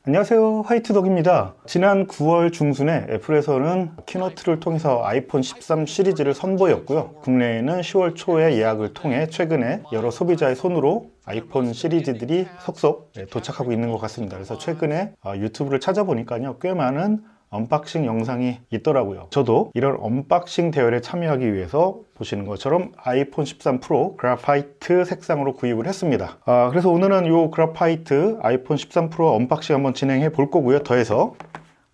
안녕하세요, 화이트덕입니다. 지난 9월 중순에 애플에서는 키노트를 통해서 아이폰 13 시리즈를 선보였고요. 국내에는 10월 초에 예약을 통해 최근에 여러 소비자의 손으로 아이폰 시리즈들이 속속 도착하고 있는 것 같습니다. 그래서 최근에 유튜브를 찾아보니까요, 꽤 많은 언박싱 영상이 있더라고요. 저도 이런 언박싱 대회에 참여하기 위해서 보시는 것처럼 아이폰 13 프로 그래파이트 색상으로 구입을 했습니다. 그래서 오늘은 이 그래파이트 아이폰 13 프로 언박싱 한번 진행해 볼 거고요. 더해서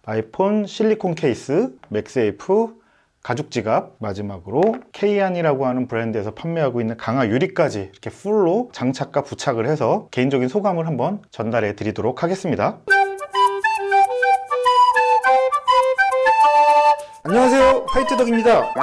아이폰 실리콘 케이스, 맥세이프, 가죽 지갑, 마지막으로 케이안이라고 하는 브랜드에서 판매하고 있는 강화 유리까지 이렇게 풀로 장착과 부착을 해서 개인적인 소감을 한번 전달해 드리도록 하겠습니다. 안녕하세요, 화이트덕입니다.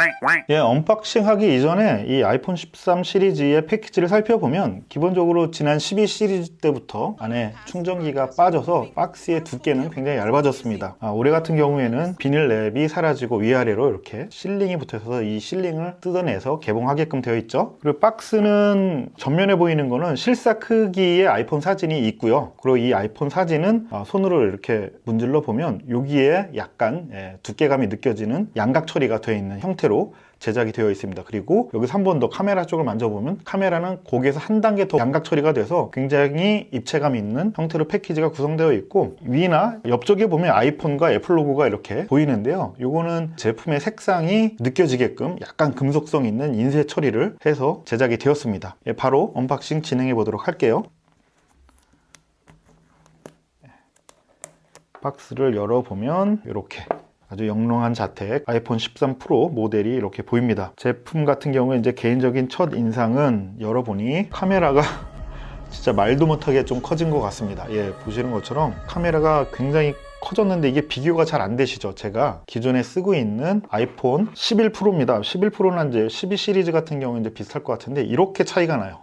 언박싱 하기 이전에 이 아이폰 13 시리즈의 패키지를 살펴보면 기본적으로 지난 12 시리즈 때부터 안에 충전기가 빠져서 박스의 두께는 굉장히 얇아졌습니다. 올해 같은 경우에는 비닐 랩이 사라지고 위아래로 이렇게 실링이 붙어서 이 실링을 뜯어내서 개봉하게끔 되어 있죠. 그리고 박스는 전면에 보이는 거는 실사 크기의 아이폰 사진이 있고요. 그리고 이 아이폰 사진은 손으로 이렇게 문질러 보면 여기에 약간 두께감이 느껴지는 양각 처리가 되어 있는 형태로 제작이 되어 있습니다. 그리고 여기서 한 번 더 카메라 쪽을 만져보면 카메라는 거기에서 한 단계 더 양각 처리가 돼서 굉장히 입체감 있는 형태로 패키지가 구성되어 있고, 위나 옆쪽에 보면 아이폰과 애플 로고가 이렇게 보이는데요. 이거는 제품의 색상이 느껴지게끔 약간 금속성 있는 인쇄 처리를 해서 제작이 되었습니다. 바로 언박싱 진행해 보도록 할게요. 박스를 열어보면 이렇게 아주 영롱한 자택 아이폰 13 프로 모델이 이렇게 보입니다. 제품 같은 경우에 이제 개인적인 첫 인상은 열어보니 카메라가 진짜 말도 못하게 좀 커진 것 같습니다. 보시는 것처럼 카메라가 굉장히 커졌는데 이게 비교가 잘 안 되시죠? 제가 기존에 쓰고 있는 아이폰 11 프로입니다. 11 프로는 이제 12 시리즈 같은 경우는 이제 비슷할 것 같은데 이렇게 차이가 나요.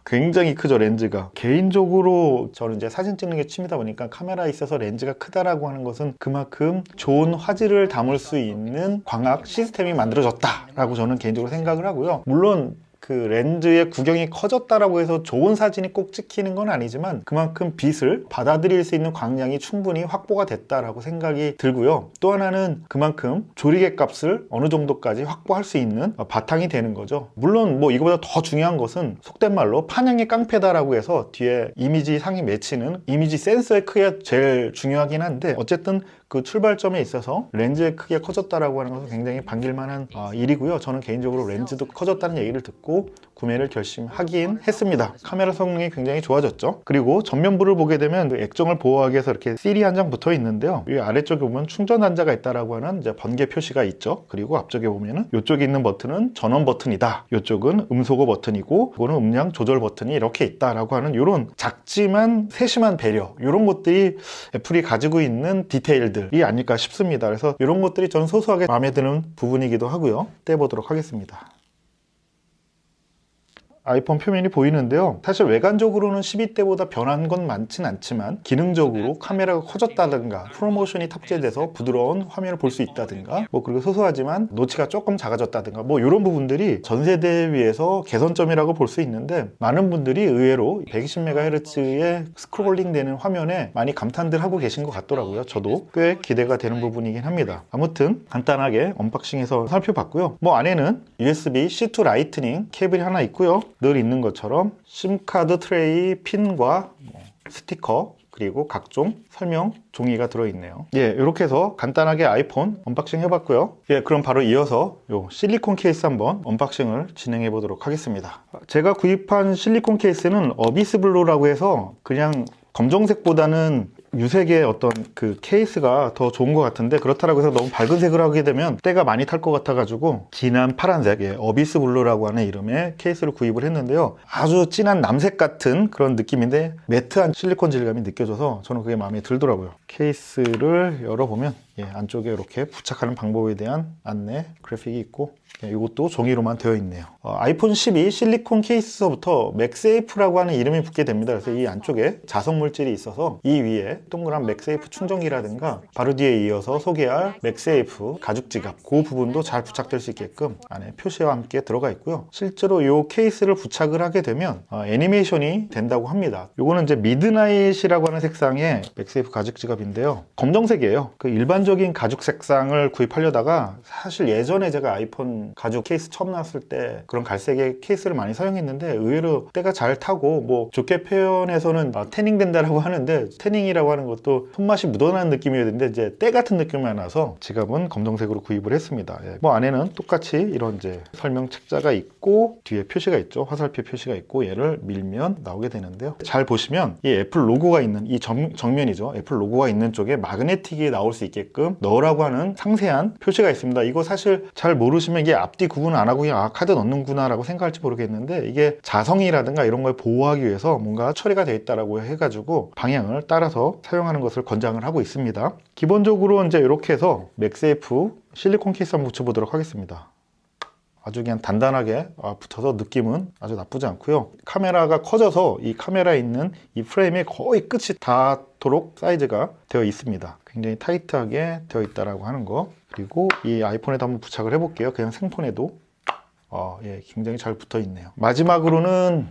굉장히 크죠, 렌즈가. 개인적으로 저는 이제 사진 찍는 게 취미다 보니까 카메라에 있어서 렌즈가 크다라고 하는 것은 그만큼 좋은 화질을 담을 수 있는 광학 시스템이 만들어졌다라고 저는 개인적으로 생각을 하고요. 물론 그 렌즈의 구경이 커졌다라고 해서 좋은 사진이 꼭 찍히는 건 아니지만 그만큼 빛을 받아들일 수 있는 광량이 충분히 확보가 됐다라고 생각이 들고요. 또 하나는 그만큼 조리개 값을 어느 정도까지 확보할 수 있는 바탕이 되는 거죠. 물론 뭐 이거보다 더 중요한 것은 속된 말로 판형이 깡패다라고 해서 뒤에 이미지 상이 맺히는 이미지 센서의 크기가 제일 중요하긴 한데, 어쨌든 그 출발점에 있어서 렌즈의 크기가 커졌다라고 하는 것은 굉장히 반길만한 일이고요. 저는 개인적으로 렌즈도 커졌다는 얘기를 듣고 구매를 결심하긴 했습니다. 카메라 성능이 굉장히 좋아졌죠. 그리고 전면부를 보게 되면 액정을 보호하기 위해서 이렇게 실이 한 장 붙어 있는데요. 이 아래쪽에 보면 충전 단자가 있다라고 하는 이제 번개 표시가 있죠. 그리고 앞쪽에 보면은 이쪽에 있는 버튼은 전원 버튼이다. 이쪽은 음소거 버튼이고 이거는 음량 조절 버튼이 이렇게 있다라고 하는 이런 작지만 세심한 배려, 이런 것들이 애플이 가지고 있는 디테일들이 아닐까 싶습니다. 그래서 이런 것들이 전 소소하게 마음에 드는 부분이기도 하고요. 떼보도록 하겠습니다. 아이폰 표면이 보이는데요. 사실 외관적으로는 12대보다 변한 건 많진 않지만 기능적으로 카메라가 커졌다든가 프로모션이 탑재돼서 부드러운 화면을 볼 수 있다든가 그리고 소소하지만 노치가 조금 작아졌다든가 이런 부분들이 전 세대에 비해서 개선점이라고 볼 수 있는데, 많은 분들이 의외로 120MHz의 스크롤링 되는 화면에 많이 감탄들 하고 계신 것 같더라고요. 저도 꽤 기대가 되는 부분이긴 합니다. 아무튼 간단하게 언박싱해서 살펴봤고요. 안에는 USB-C to 라이트닝 케이블이 하나 있고요. 늘 있는 것처럼 심카드 트레이 핀과 스티커 그리고 각종 설명 종이가 들어있네요. 이렇게 해서 간단하게 아이폰 언박싱 해봤고요. 그럼 바로 이어서 요 실리콘 케이스 한번 언박싱을 진행해 보도록 하겠습니다. 제가 구입한 실리콘 케이스는 어비스 블루라고 해서 그냥 검정색보다는 유색의 어떤 그 케이스가 더 좋은 것 같은데, 그렇다고 해서 너무 밝은 색을 하게 되면 때가 많이 탈 것 같아가지고 진한 파란색, 어비스 블루라고 하는 이름의 케이스를 구입을 했는데요. 아주 진한 남색 같은 그런 느낌인데 매트한 실리콘 질감이 느껴져서 저는 그게 마음에 들더라고요. 케이스를 열어보면 안쪽에 이렇게 부착하는 방법에 대한 안내 그래픽이 있고, 이것도 종이로만 되어 있네요. 아이폰 12 실리콘 케이스서부터 맥세이프라고 하는 이름이 붙게 됩니다. 그래서 이 안쪽에 자석 물질이 있어서 이 위에 동그란 맥세이프 충전기라든가 바로 뒤에 이어서 소개할 맥세이프 가죽 지갑, 그 부분도 잘 부착될 수 있게끔 안에 표시와 함께 들어가 있고요. 실제로 이 케이스를 부착을 하게 되면 애니메이션이 된다고 합니다. 이거는 이제 미드나잇이라고 하는 색상의 맥세이프 가죽 지갑인데요. 검정색이에요. 그 일반적인 가죽 색상을 구입하려다가 사실 예전에 제가 아이폰 가죽 케이스 처음 나왔을 때 그런 갈색의 케이스를 많이 사용했는데 의외로 때가 잘 타고, 뭐 좋게 표현해서는 태닝 된다라고 하는데, 태닝이라고 하는 것도 손맛이 묻어나는 느낌이었는데 이제 때 같은 느낌이 나서 지갑은 검정색으로 구입을 했습니다. 뭐 안에는 똑같이 이런 이제 설명 책자가 있고 뒤에 표시가 있죠. 화살표 표시가 있고 얘를 밀면 나오게 되는데요. 잘 보시면 이 애플 로고가 있는 이 정면이죠. 애플 로고가 있는 쪽에 마그네틱이 나올 수 있게끔 넣으라고 하는 상세한 표시가 있습니다. 이거 사실 잘 모르시면 이게 앞뒤 구분 안 하고 그냥 카드 넣는구나 라고 생각할지 모르겠는데, 이게 자성이라든가 이런 걸 보호하기 위해서 뭔가 처리가 되어 있다라고 해가지고 방향을 따라서 사용하는 것을 권장을 하고 있습니다. 기본적으로 이제 이렇게 해서 맥세이프 실리콘 케이스 한번 붙여보도록 하겠습니다. 아주 그냥 단단하게 붙어서 느낌은 아주 나쁘지 않고요. 카메라가 커져서 이 카메라에 있는 이 프레임에 거의 끝이 닿도록 사이즈가 되어 있습니다. 굉장히 타이트하게 되어 있다라고 하는 거. 그리고 이 아이폰에도 한번 부착을 해볼게요. 그냥 생폰에도 굉장히 잘 붙어 있네요. 마지막으로는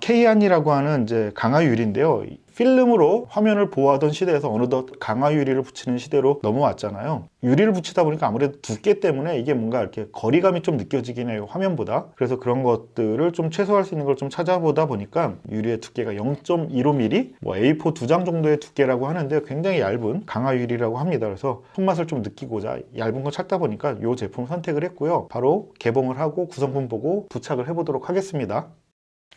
K안이라고 하는 이제 강화유리인데요. 필름으로 화면을 보호하던 시대에서 어느덧 강화유리를 붙이는 시대로 넘어왔잖아요. 유리를 붙이다 보니까 아무래도 두께 때문에 이게 뭔가 이렇게 거리감이 좀 느껴지긴 해요, 화면보다. 그래서 그런 것들을 좀 최소화할 수 있는 걸 좀 찾아보다 보니까 유리의 두께가 0.15mm, 뭐 A4 2장 정도의 두께라고 하는데 굉장히 얇은 강화유리라고 합니다. 그래서 손맛을 좀 느끼고자 얇은 거 찾다 보니까 이 제품 선택을 했고요. 바로 개봉을 하고 구성품 보고 부착을 해보도록 하겠습니다.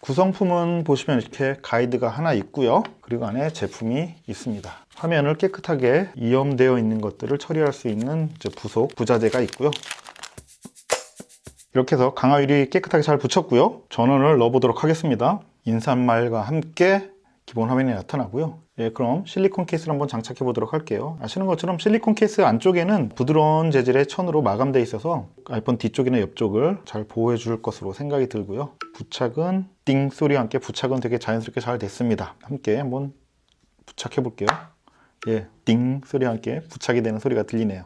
구성품은 보시면 이렇게 가이드가 하나 있고요. 그리고 안에 제품이 있습니다. 화면을 깨끗하게 이염되어 있는 것들을 처리할 수 있는 부속 부자재가 있고요. 이렇게 해서 강화유리 깨끗하게 잘 붙였고요. 전원을 넣어보도록 하겠습니다. 인사말과 함께 기본 화면이 나타나고요. 그럼 실리콘 케이스를 한번 장착해 보도록 할게요. 아시는 것처럼 실리콘 케이스 안쪽에는 부드러운 재질의 천으로 마감되어 있어서 아이폰 뒤쪽이나 옆쪽을 잘 보호해 줄 것으로 생각이 들고요. 부착은 띵 소리와 함께 부착은 되게 자연스럽게 잘 됐습니다. 함께 한번 부착해 볼게요. 띵 소리와 함께 부착이 되는 소리가 들리네요.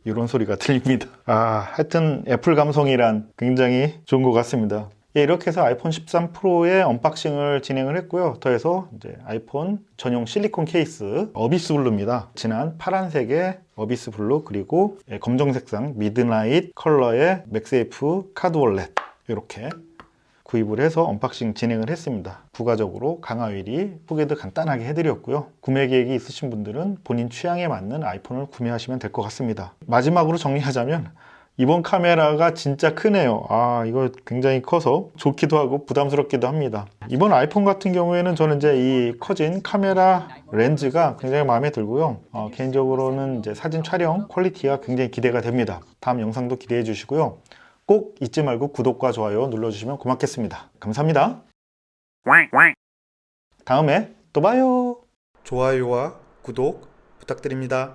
이런 소리가 들립니다. 하여튼 애플 감성이란 굉장히 좋은 것 같습니다. 이렇게 해서 아이폰 13 프로의 언박싱을 진행을 했고요. 더해서 이제 아이폰 전용 실리콘 케이스 어비스 블루입니다. 진한 파란색의 어비스 블루, 그리고 검정 색상 미드나잇 컬러의 맥세이프 카드 월렛, 이렇게 구입을 해서 언박싱 진행을 했습니다. 부가적으로 강화유리 소개도 간단하게 해드렸고요. 구매 계획이 있으신 분들은 본인 취향에 맞는 아이폰을 구매하시면 될 것 같습니다. 마지막으로 정리하자면 이번 카메라가 진짜 크네요. 이거 굉장히 커서 좋기도 하고 부담스럽기도 합니다. 이번 아이폰 같은 경우에는 저는 이제 이 커진 카메라 렌즈가 굉장히 마음에 들고요. 개인적으로는 이제 사진 촬영 퀄리티가 굉장히 기대가 됩니다. 다음 영상도 기대해 주시고요. 꼭 잊지 말고 구독과 좋아요 눌러주시면 고맙겠습니다. 감사합니다. 다음에 또 봐요. 좋아요와 구독 부탁드립니다.